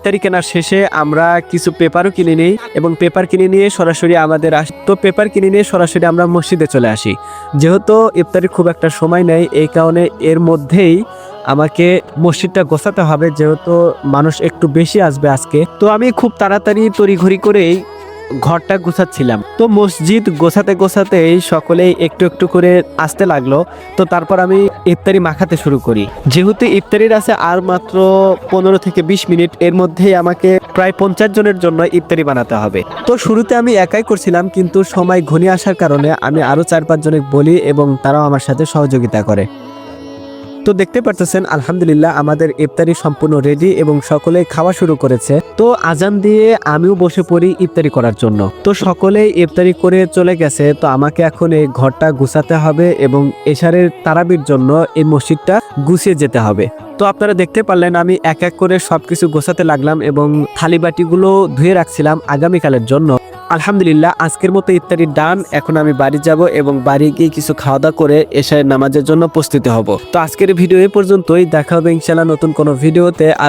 ইফতারি কেনার শেষে আমরা কিছু পেপারও কিনে নিই এবং পেপার কিনে নিয়ে সরাসরি পেপার কিনে নিয়ে সরাসরি আমরা মসজিদে চলে আসি। যেহেতু ইফতারির খুব একটা সময় নেই, এই কারণে এর মধ্যেই আমাকে মসজিদটা গোছাতে হবে, যেহেতু মানুষ একটু বেশি আসবে আজকে। তো আমি খুব তাড়াতাড়ি তড়িঘড়ি করেই ঘরটা গোছাচ্ছিলাম। তো মসজিদ গোছাতে গোছাতেই সকলেই একটু একটু করে আসতে লাগলো। তো তারপর আমি ইফতারি মাখাতে শুরু করি। যেহেতু ইফতারির আছে আর মাত্র 15 থেকে 20 মিনিট, এর মধ্যেই আমাকে প্রায় 50 জনের জন্য ইফতারি বানাতে হবে। তো শুরুতে আমি একাই করছিলাম, কিন্তু সময় ঘনিয়ে আসার কারণে আমি আরো 4-5 জনকে বলি এবং তারাও আমার সাথে সহযোগিতা করে। তো দেখতে পারতেছেন আলহামদুলিল্লাহ আমাদের ইফতারি সম্পূর্ণ রেডি এবং সকলেই খাওয়া শুরু করেছে। তো আজান দিয়ে আমিও বসে পড়ি ইফতারি করার জন্য। তো সকলেই ইফতারি করে চলে গেছে। তো আমাকে এখন এই ঘরটা গুছাতে হবে এবং এশারের তারাবির জন্য এই মসজিদটা গুছিয়ে যেতে হবে। তো আপনারা দেখতে পারলেন আমি এক এক করে সবকিছু গোছাতে লাগলাম এবং থালি বাটিগুলো ধুয়ে রাখছিলাম আগামীকালের জন্য। আলহামদুলিল্লাহ আজকের মতো ইফতারির ডান। এখন আমি বাড়ি যাব এবং বাড়ি গিয়ে কিছু খাওয়া দাওয়া করে এশারের নামাজের জন্য প্রস্তুতি হব। তো আজকের ভিডিও এই পর্যন্তই, দেখা হবে ইনশাআল্লাহ নতুন কোনো ভিডিওতে। আর